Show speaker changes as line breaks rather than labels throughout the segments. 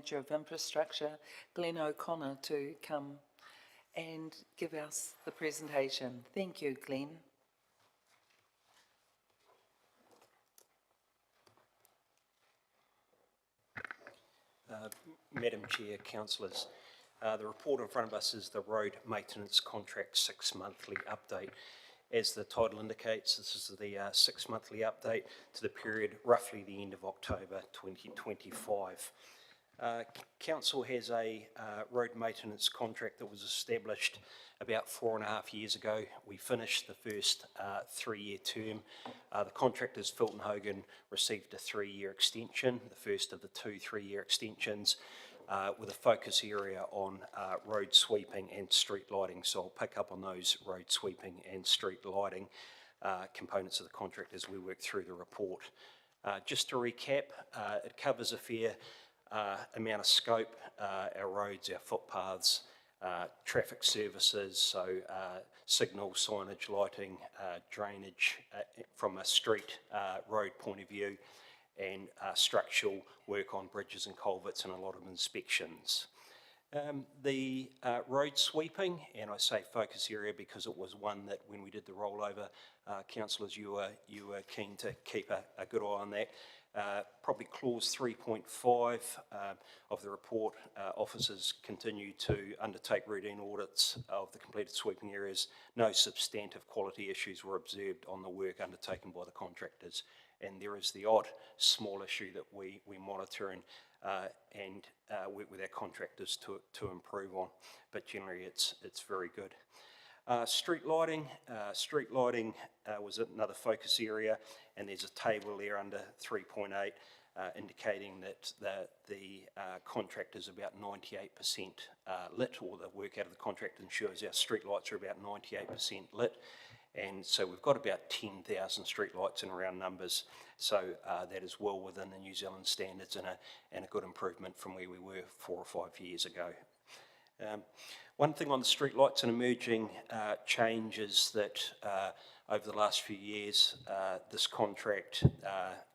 Manager of Infrastructure, Glenn O'Connor, to come and give us the presentation. Thank you, Glenn.
Madam Chair, Councillors, the report in front of us is the Road Maintenance Contract 6-monthly update. As the title indicates, this is the 6-monthly update to the period roughly the end of October 2025. Council has a road maintenance contract that was established about 4.5 years ago. We finished the first 3-year term. The contractors, Filton Hogan, received a 3-year extension, the first of the 2 3-year extensions, with a focus area on road sweeping and street lighting. So I'll pick up on those road sweeping and street lighting components of the contract as we work through the report. Just to recap, it covers a fair amount of scope: our roads, our footpaths, traffic services, so signal, signage, lighting, drainage from a street road point of view, and structural work on bridges and culverts, and a lot of inspections. The road sweeping, and I say focus area because it was one that when we did the rollover, councillors, you were keen to keep a good eye on that. Probably clause 3.5 of the report, officers continue to undertake routine audits of the completed sweeping areas. No substantive quality issues were observed on the work undertaken by the contractors, and there is the odd small issue that we monitor and work with our contractors to improve on, but generally it's very good. Street lighting was another focus area, and there's a table there under 3.8 indicating that the contract is about 98% lit, or the work out of the contract ensures our street lights are about 98% lit. And so we've got about 10,000 street lights in round numbers, so that is well within the New Zealand standards and a good improvement from where we were 4 or 5 years ago. One thing on the street lights and emerging changes that over the last few years, this contract,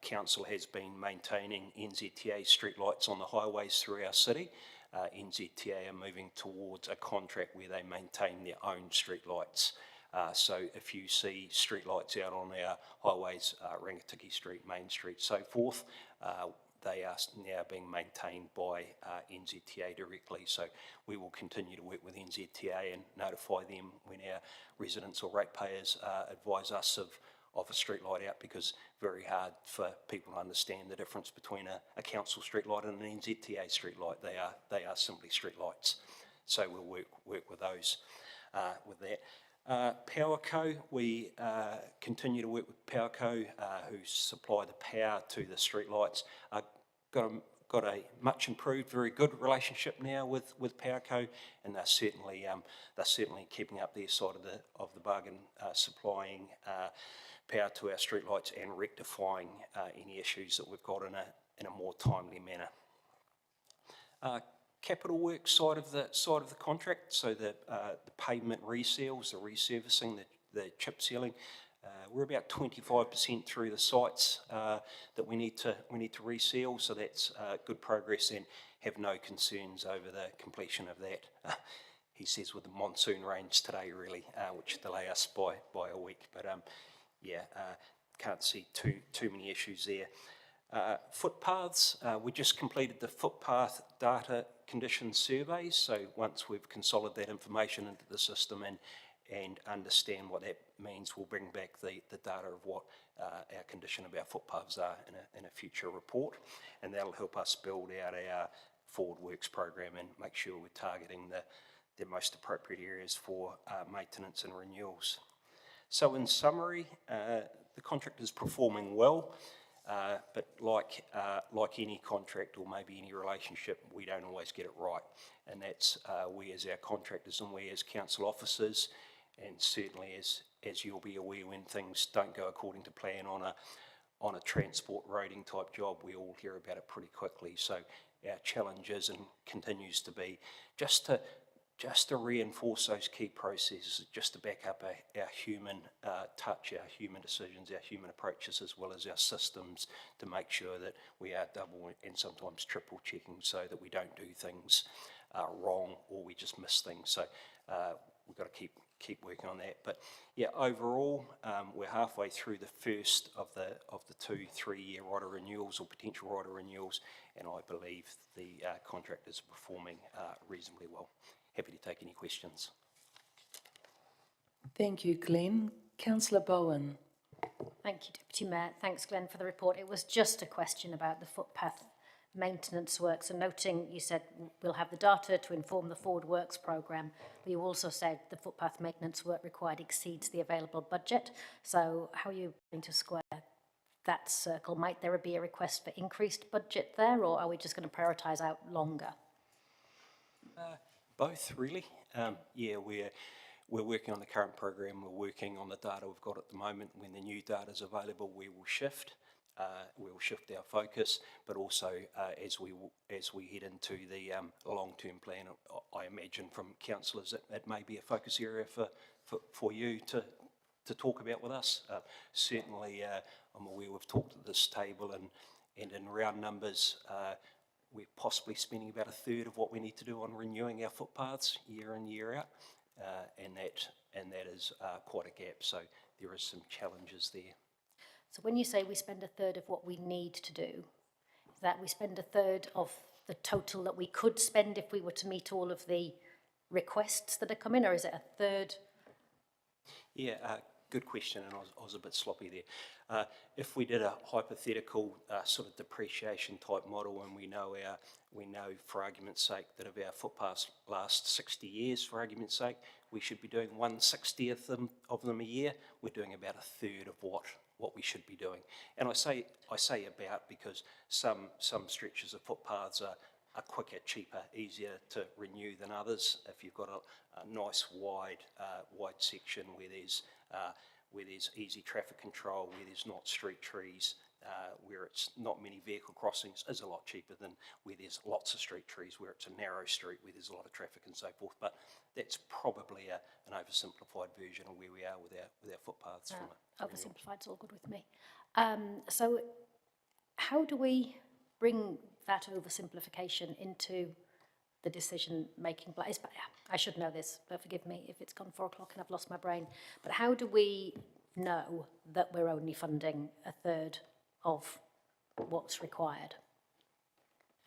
Council has been maintaining NZTA street lights on the highways through our city. NZTA are moving towards a contract where they maintain their own street lights. So if you see street lights out on our highways, Rangatiki Street, Main Street, so forth, they are now being maintained by NZTA directly. So we will continue to work with NZTA and notify them when our residents or ratepayers advise us of a street light out, because very hard for people to understand the difference between a council street light and an NZTA street light. They are simply street lights. So we'll work with those with that. Powerco, we continue to work with Powerco, who supply the power to the streetlights. Got a much improved, very good relationship now with Powerco, and they're certainly keeping up their side of the bargain, supplying power to our streetlights and rectifying any issues that we've got in a more timely manner. Capital work side of the contract, so the pavement reseals, the resurfacing, the chip sealing. We're about 25% through the sites that we need to reseal, so that's good progress, and have no concerns over the completion of that. He says with the monsoon rains today, really, which delay us by a week, but can't see too many issues there. Footpaths, we just completed the footpath data condition surveys, so once we've consolidated that information into the system and understand what that means, we'll bring back the data of what our condition of our footpaths are in a future report, and that'll help us build out our forward works program and make sure we're targeting the most appropriate areas for maintenance and renewals. So in summary, the contract is performing well. But like any contract or maybe any relationship, we don't always get it right, and that's we as our contractors and we as council officers, and certainly as you'll be aware, when things don't go according to plan on a transport roading type job, we all hear about it pretty quickly. So our challenge is and continues to be just just to reinforce those key processes, just to back up our human touch, our human decisions, our human approaches, as well as our systems, to make sure that we are double and sometimes triple checking so that we don't do things wrong or we just miss things. So we've got to keep working on that. But yeah, overall, we're halfway through the first of the 2 3-year rider renewals or potential rider renewals, and I believe the contractors are performing reasonably well. Happy to take any questions.
Thank you, Glenn. Councillor Bowen.
Thank you, Deputy Mayor. Thanks, Glenn, for the report. It was just a question about the footpath maintenance works, and noting you said we'll have the data to inform the forward works programme, but you also said the footpath maintenance work required exceeds the available budget. So how are you going to square that circle? Might there be a request for increased budget there, or are we just going to prioritise out longer?
Both, really. Yeah, we're working on the current program. We're working on the data we've got at the moment. When the new data is available, we will shift. We'll shift our focus, but also as we head into the long-term plan, I imagine from councillors it may be a focus area for you to talk about with us. Certainly, I'm aware we've talked at this table, and in round numbers, we're possibly spending about a third of what we need to do on renewing our footpaths year in, year out, and that is quite a gap. So there is some challenges there.
So when you say we spend a third of what we need to do, is that we spend a third of the total that we could spend if we were to meet all of the requests that are coming, or is it a third?
Yeah, good question, and I was a bit sloppy there. If we did a hypothetical sort of depreciation type model, and we know for argument's sake that if our footpaths last 60 years, for argument's sake, we should be doing 1/60th of them a year. We're doing about a third of what we should be doing. And I say about because some stretches of footpaths are quicker, cheaper, easier to renew than others. If you've got a nice wide section where there's easy traffic control, where there's not street trees, where it's not many vehicle crossings, is a lot cheaper than where there's lots of street trees, where it's a narrow street, where there's a lot of traffic and so forth. But that's probably an oversimplified version of where we are with our footpaths.
Oversimplified's all good with me. So how do we bring that oversimplification into the decision-making? I should know this, but forgive me if it's gone 4 o'clock and I've lost my brain. But how do we know that we're only funding a third of what's required?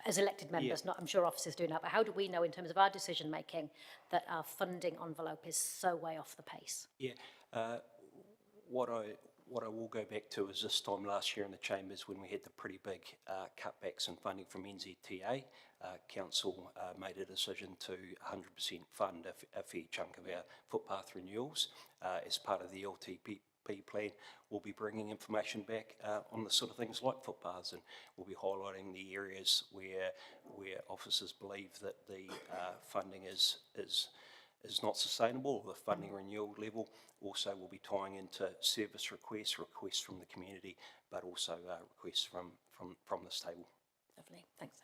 As elected members,
Yeah.
I'm sure officers do now, but how do we know in terms of our decision-making that our funding envelope is so way off the pace?
Yeah, what I will go back to is this time last year in the Chambers when we had the pretty big cutbacks in funding from NZTA. Council made a decision to 100% fund a fair chunk of our footpath renewals. As part of the LTP plan, we'll be bringing information back on the sort of things like footpaths, and we'll be highlighting the areas where officers believe that the funding is not sustainable, or the funding renewal level. Also, we'll be tying into service requests from the community, but also requests from this table.
Lovely, thanks.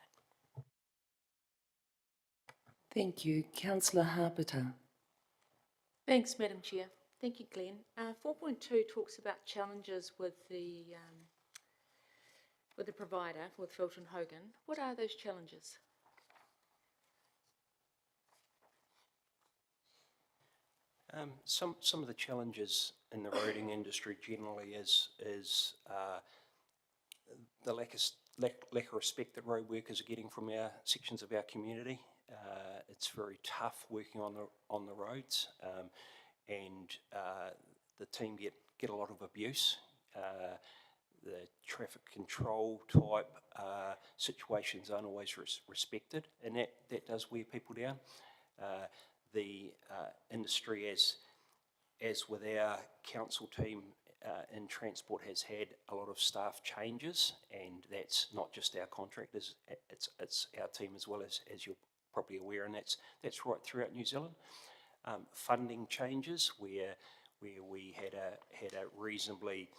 Thank you. Councillor Harpeter.
Thanks, Madam Chair. Thank you, Glenn. 4.2 talks about challenges with the provider, with Filton Hogan. What are those challenges?
Some of the challenges in the roading industry generally is the lack of respect that road workers are getting from our sections of our community. It's very tough working on the roads, and the team get a lot of abuse. The traffic control type situations aren't always respected, and that does wear people down. The industry, as with our council team in transport, has had a lot of staff changes, and that's not just our contractors, it's our team as well, as you're probably aware, and that's right throughout New Zealand. Funding changes where we had a reasonably,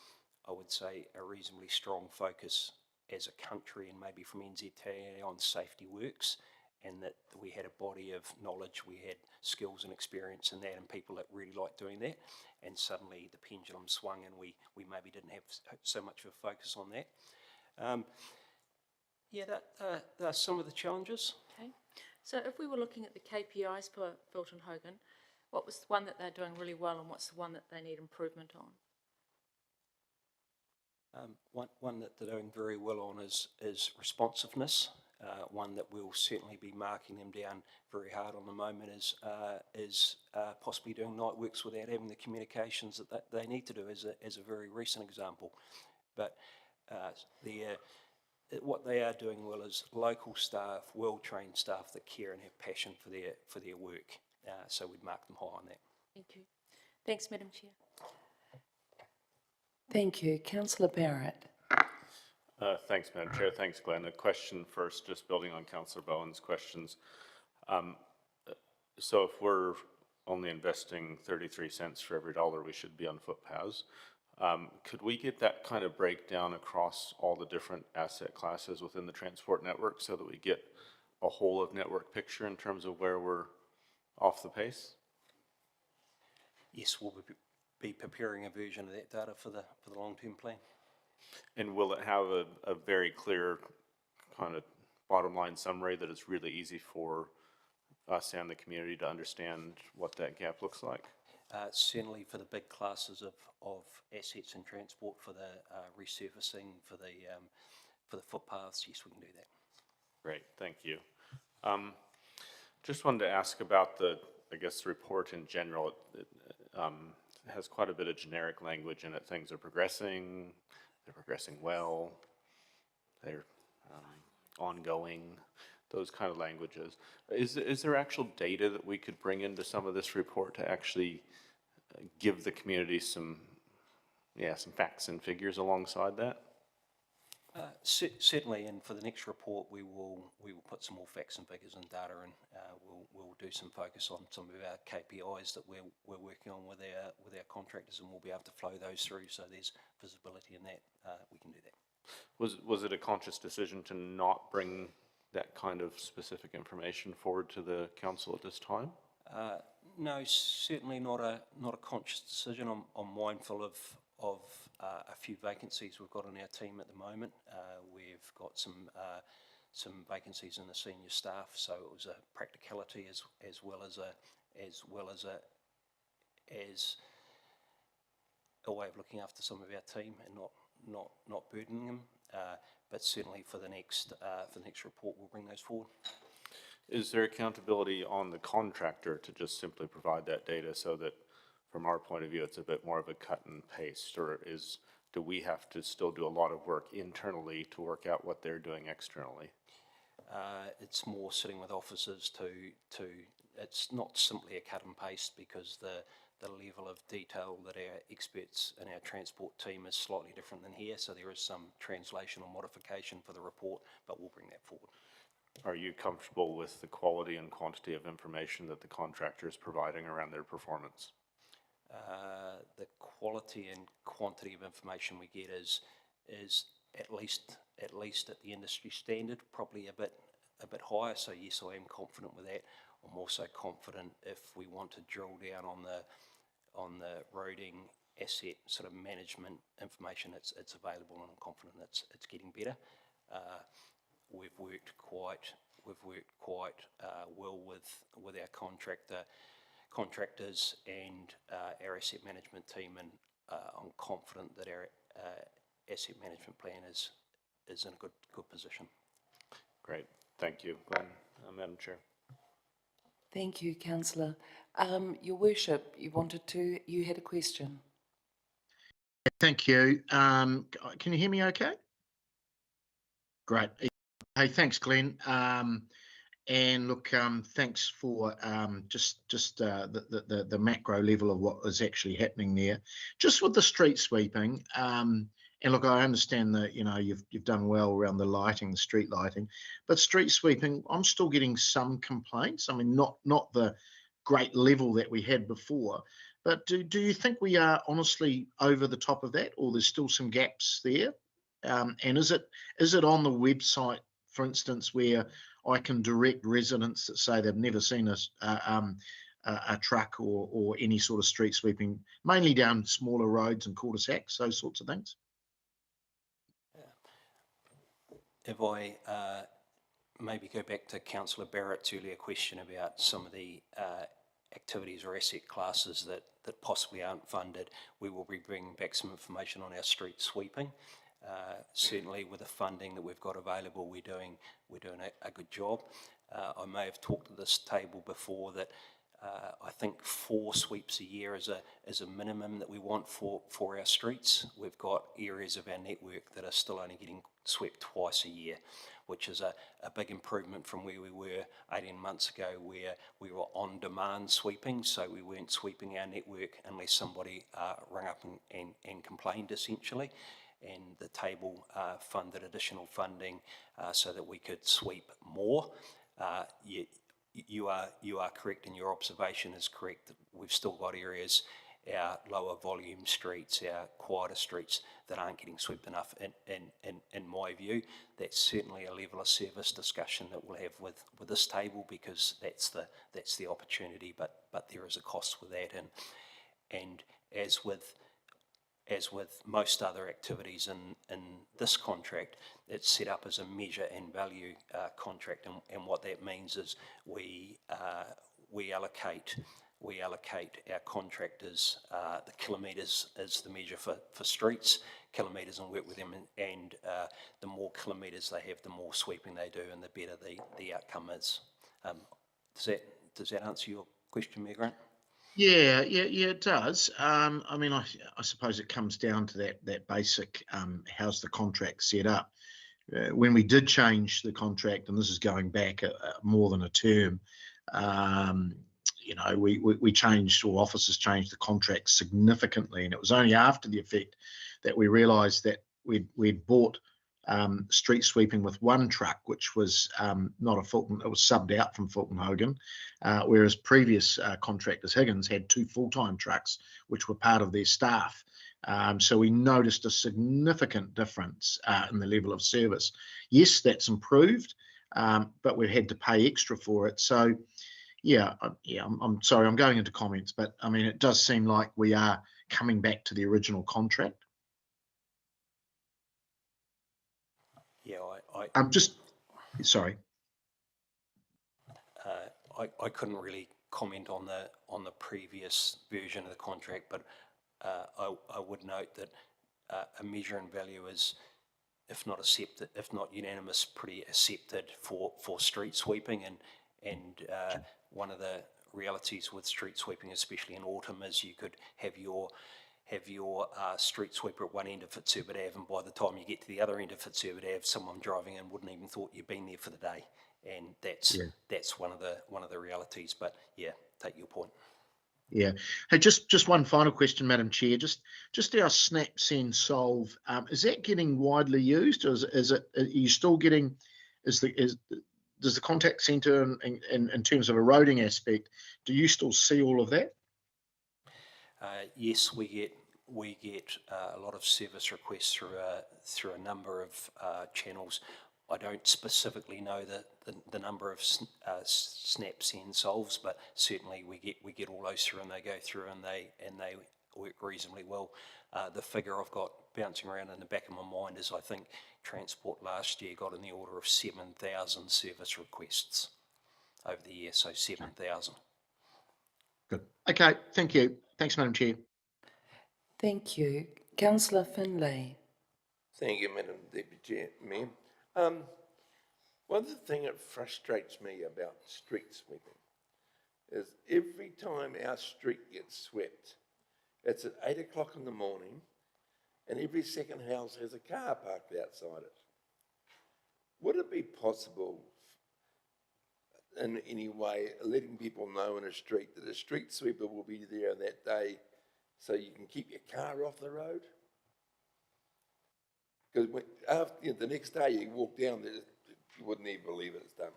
I would say, a reasonably strong focus as a country, and maybe from NZTA, on safety works, and that we had a body of knowledge, we had skills and experience in that, and people that really liked doing that. And suddenly the pendulum swung, and we maybe didn't have so much of a focus on that. Yeah, that are some of the challenges.
Okay. So if we were looking at the KPIs for Filton Hogan, what was the one that they're doing really well, and what's the one that they need improvement on?
One that they're doing very well on is responsiveness. One that we'll certainly be marking them down very hard on the moment is possibly doing night works without having the communications that they need to do, as a very recent example. But what they are doing well is local staff, well-trained staff that care and have passion for their work. So we'd mark them high on that.
Thank you. Thanks, Madam Chair.
Thank you. Councillor Barrett.
Thanks, Madam Chair. Thanks, Glenn. A question first, just building on Councillor Bowen's questions. So if we're only investing 33 cents for every dollar we should be on footpaths, could we get that kind of breakdown across all the different asset classes within the transport network so that we get a whole of network picture in terms of where we're off the pace?
Yes, we'll be preparing a version of that data for the long-term plan.
And will it have a very clear kind of bottom line summary that is really easy for us and the community to understand what that gap looks like?
Certainly for the big classes of assets and transport, for the resurfacing, for the footpaths, yes, we can do that.
Great, thank you. Just wanted to ask about the report in general. It has quite a bit of generic language in it. Things are progressing, they're progressing well, they're ongoing, those kind of languages. Is there actual data that we could bring into some of this report to actually give the community some facts and figures alongside that?
Certainly, and for the next report, we will put some more facts and figures and data, and we'll do some focus on some of our KPIs that we're working on with our contractors, and we'll be able to flow those through so there's visibility in that. We can do that.
Was it a conscious decision to not bring that kind of specific information forward to the council at this time?
No, certainly not a conscious decision. I'm mindful of a few vacancies we've got on our team at the moment. We've got some vacancies in the senior staff, so it was a practicality as well as a way of looking after some of our team and not burdening them. But certainly for the next report, we'll bring those forward.
Is there accountability on the contractor to just simply provide that data so that, from our point of view, it's a bit more of a cut and paste, or do we have to still do a lot of work internally to work out what they're doing externally?
It's more sitting with officers to it's not simply a cut and paste, because the level of detail that our experts in our transport team is slightly different than here, so there is some translation or modification for the report, but we'll bring that forward.
Are you comfortable with the quality and quantity of information that the contractor is providing around their performance?
The quality and quantity of information we get is at least at the industry standard, probably a bit higher. So yes, I am confident with that. I'm also confident if we want to drill down on the roading asset sort of management information, it's available, and I'm confident it's getting better. We've worked quite well with our contractors and our asset management team, and I'm confident that our asset management plan is in a good position.
Great, thank you, Glenn. Madam Chair.
Thank you, Councillor. Your Worship, you had a question.
Thank you. Can you hear me okay? Great. Hey, thanks, Glenn. And look, thanks for just the macro level of what is actually happening there. Just with the street sweeping, and look, I understand that you've done well around the lighting, the street lighting, but street sweeping, I'm still getting some complaints. I mean, not the great level that we had before, but do you think we are honestly over the top of that, or there's still some gaps there? And is it on the website, for instance, where I can direct residents that say they've never seen a truck or any sort of street sweeping, mainly down smaller roads and cul-de-sacs, those sorts of things.
If I maybe go back to Councillor Barrett's earlier question about some of the activities or asset classes that possibly aren't funded, we will be bringing back some information on our street sweeping. Certainly with the funding that we've got available, we're doing a good job. I may have talked at this table before that I think 4 sweeps a year is a minimum that we want for our streets. We've got areas of our network that are still only getting swept twice a year, which is a big improvement from where we were 18 months ago, where we were on-demand sweeping, so we weren't sweeping our network unless somebody rang up and complained, essentially. And the table funded additional funding so that we could sweep more. You are correct, and your observation is correct. We've still got areas, our lower volume streets, our quieter streets, that aren't getting swept enough. In my view, that's certainly a level of service discussion that we'll have with this table, because that's the opportunity. But there is a cost with that, and as with most other activities in this contract, it's set up as a measure and value contract, and what that means is we allocate our contractors the kilometres as the measure for streets, kilometres, and work with them, and the more kilometres they have, the more sweeping they do, and the better the outcome is. Does that answer your question, Mayor Grant?
Yeah, it does. I mean, I suppose it comes down to that basic, how's the contract set up? When we did change the contract, and this is going back more than a term, we changed, or officers changed the contract significantly, and it was only after the effect that we realised that we'd bought street sweeping with one truck, which was not a Fulton, it was subbed out from Fulton Hogan, whereas previous contractors, Higgins, had 2 full-time trucks, which were part of their staff. So we noticed a significant difference in the level of service. Yes, that's improved, but we've had to pay extra for it. So I'm sorry, I'm going into comments, but I mean, it does seem like we are coming back to the original contract.
Yeah,
I'm just sorry.
I couldn't really comment on the previous version of the contract, but I would note that a measure and value is, if not accepted, if not unanimous, pretty accepted for street sweeping, and one of the realities with street sweeping, especially in autumn, is you could have your street sweeper at one end of Fitzherbert Ave, and by the time you get to the other end of Fitzherbert Ave, someone driving in wouldn't even thought you'd been there for the day, and that's one of the realities. But yeah, take your point.
Yeah. Hey, just one final question, Madam Chair. Just our Snap Send Solve, is that getting widely used, or is it? Are you still getting? Does the contact centre, in terms of a roading aspect, do you still see all of that?
Yes, we get a lot of service requests through a number of channels. I don't specifically know the number of Snap Send Solves, but certainly we get all those through, and they go through, and they work reasonably well. The figure I've got bouncing around in the back of my mind is, I think Transport last year got in the order of 7,000 service requests over the year, so 7,000.
Good. Okay, thank you. Thanks, Madam Chair.
Thank you. Councillor Finlay.
Thank you, Madam Deputy Chair, Mayor. One thing that frustrates me about street sweeping is every time our street gets swept, it's at 8 o'clock in the morning, and every second house has a car parked outside it. Would it be possible, in any way, letting people know in a street that a street sweeper will be there that day, so you can keep your car off the road? Because the next day you walk down there, you wouldn't even believe it's done.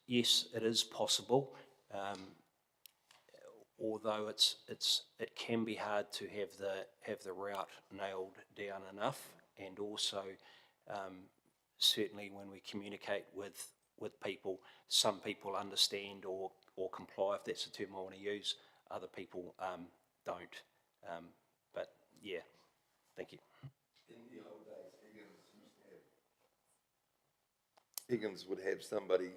Yes, it is possible. although it can be hard to have the route nailed down enough, and also certainly when we communicate with people, some people understand or comply, if that's the term I want to use, other people don't. But yeah, thank you.
In the old days, Higgins would have somebody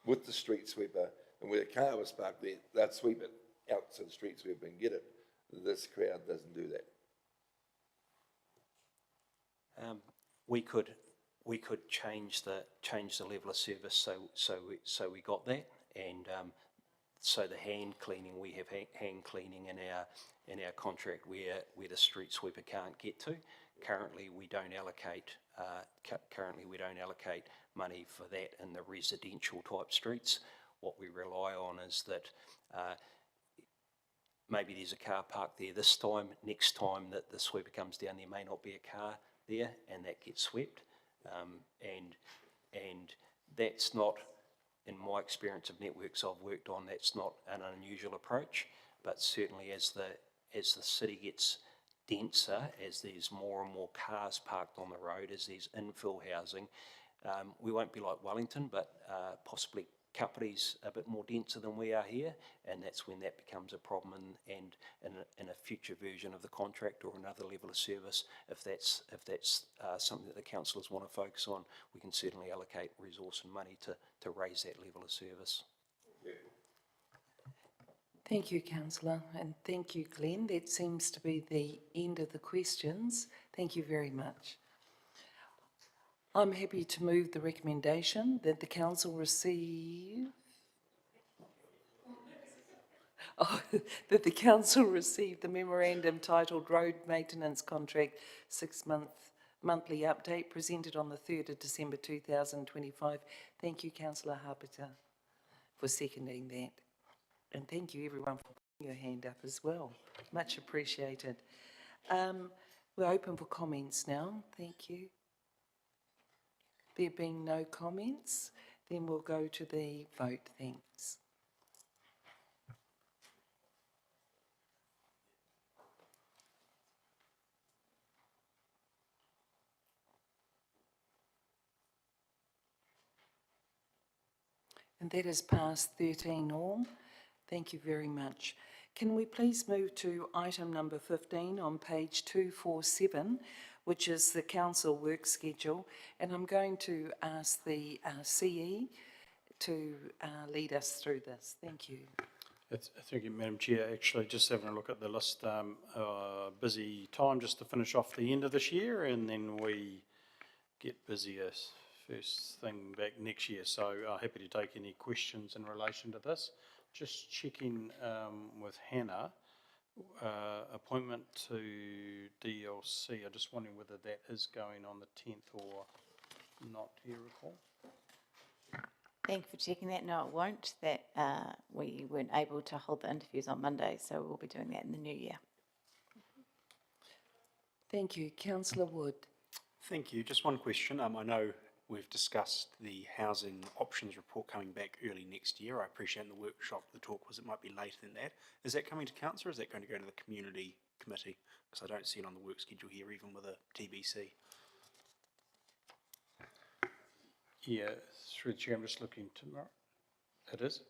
with the street sweeper, and where a car was parked there, they'd sweep it out so the street sweeper can get it. This crowd doesn't do that.
We could change the level of service so we got that, and so the hand cleaning, we have hand cleaning in our contract where the street sweeper can't get to. Currently we don't allocate money for that in the residential type streets. What we rely on is that maybe there's a car parked there this time, next time that the sweeper comes down there may not be a car there, and that gets swept. And that's not, in my experience of networks I've worked on, that's not an unusual approach, but certainly as the city gets denser, as there's more and more cars parked on the road, as there's infill housing, we won't be like Wellington, but possibly Kapiti's a bit more denser than we are here, and that's when that becomes a problem. And in a future version of the contract or another level of service, if that's something that the councillors want to focus on, we can certainly allocate resource and money to raise that level of service.
Thank you, councillor, and thank you, Glenn. That seems to be the end of the questions. Thank you very much. I'm happy to move the recommendation that the council receive that the council receive the memorandum titled Road Maintenance Contract 6-month monthly update presented on the 3rd of December 2025. Thank you, Councillor Harpiter, for seconding that. And thank you everyone for putting your hand up as well. Much appreciated. We're open for comments now. Thank you. There being no comments, then we'll go to the vote. Thanks. And that is passed 13 all. Thank you very much. Can we please move to item number 15 on page 247, which is the council work schedule, and I'm going to ask the CE to lead us through this. Thank you.
Thank you, Madam Chair. Actually, just having a look at the list, busy time just to finish off the end of this year, and then we get busier first thing back next year. So happy to take any questions in relation to this. Just checking with Hannah, appointment to DLC. I'm just wondering whether that is going on the 10th or not. Do you recall?
Thank you for checking that. No, it won't. That we weren't able to hold the interviews on Monday, so we'll be doing that in the new year.
Thank you. Councillor Wood.
Thank you. Just one question. I know we've discussed the housing options report coming back early next year. I appreciate in the workshop the talk was it might be later than that. Is that coming to council or is that going to go to the community committee? Because I don't see it on the work schedule here, even with a TBC.
Yeah, through the chair, I'm just looking tomorrow. It is?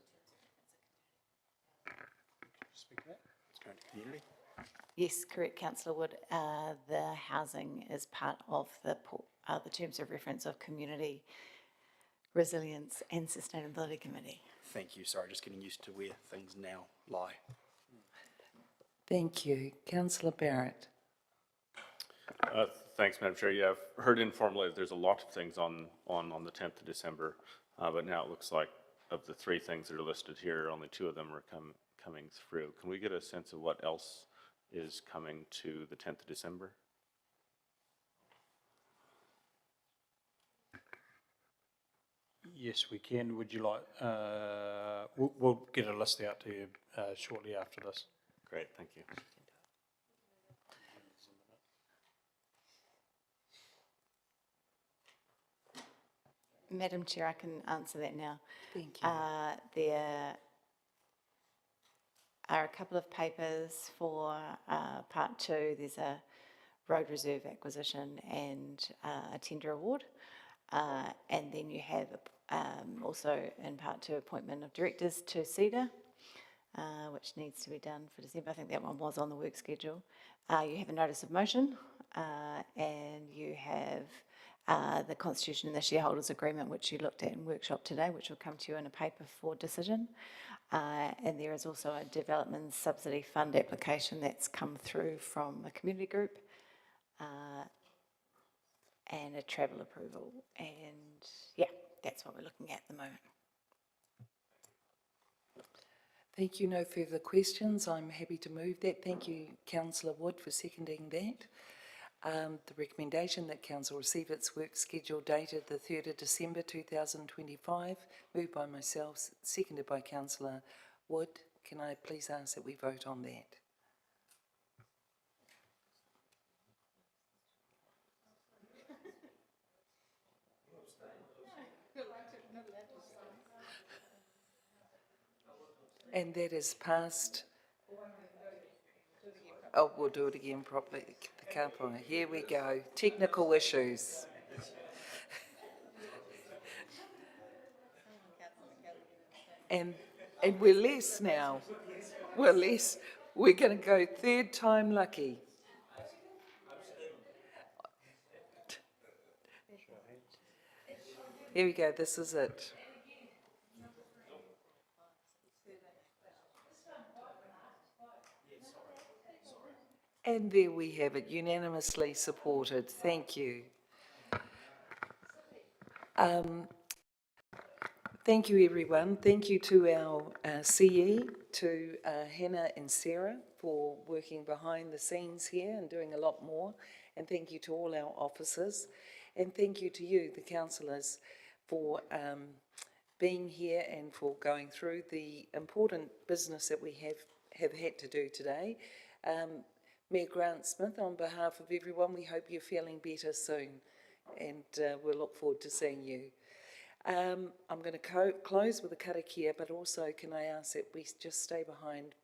Speak to that.
It's going to community.
Yes, correct, Councillor Wood. The housing is part of the terms of reference of Community Resilience and Sustainability Committee.
Thank you. Sorry, just getting used to where things now lie.
Thank you. Councillor Barrett.
Thanks, Madam Chair. Yeah, I've heard informally that there's a lot of things on the 10th of December, but now it looks like of the 3 things that are listed here, only 2 of them are coming through. Can we get a sense of what else is coming to the 10th of December?
Yes, we can. Would you like, we'll get a list out to you shortly after this.
Great, thank you.
Madam Chair, I can answer that now.
Thank you.
There are a couple of papers for part 2. There's a road reserve acquisition and a tender award. And then you have also in part 2 appointment of directors to CEDA, which needs to be done for December. I think that one was on the work schedule. You have a notice of motion, and you have the constitution and the shareholders agreement, which you looked at in workshop today, which will come to you in a paper for decision. And there is also a development subsidy fund application that's come through from the community group, and a travel approval. And yeah, that's what we're looking at the moment.
Thank you. No further questions. I'm happy to move that. Thank you, Councillor Wood, for seconding that. The recommendation that Council receive its work schedule dated the 3rd of December 2025, moved by myself, seconded by Councillor Wood. Can I please ask that we vote on that? And that is passed. Oh, we'll do it again properly. The couple. Here we go. Technical issues. And we're less now. We're less. We're going to go third time lucky. Here we go. This is it. And there we have it, unanimously supported. Thank you. Thank you, everyone. Thank you to our CE, to Hannah and Sarah for working behind the scenes here and doing a lot more. And thank you to all our officers. And thank you to you, the councillors, for being here and for going through the important business that we have had to do today. Mayor Grant Smith, on behalf of everyone, we hope you're feeling better soon, and we'll look forward to seeing you. I'm going to close with a karakia, but also can I ask that we just stay behind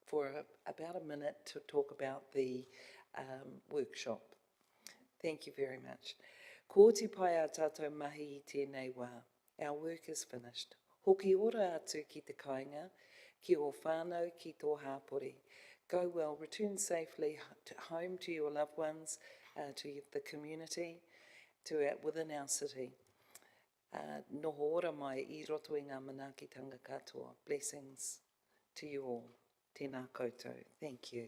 for about a minute to talk about the workshop. Thank you very much. Ko te pai a tātou mahi I tēnei wā. Our work is finished. Hoki ora atu ki te kāinga, ki o whānau, ki tō hāpori. Go well, return safely home to your loved ones, to the community, within our city. Noho ora mai I roto I ngā manaakitanga katoa. Blessings to you all. Tēnā koutou. Thank you.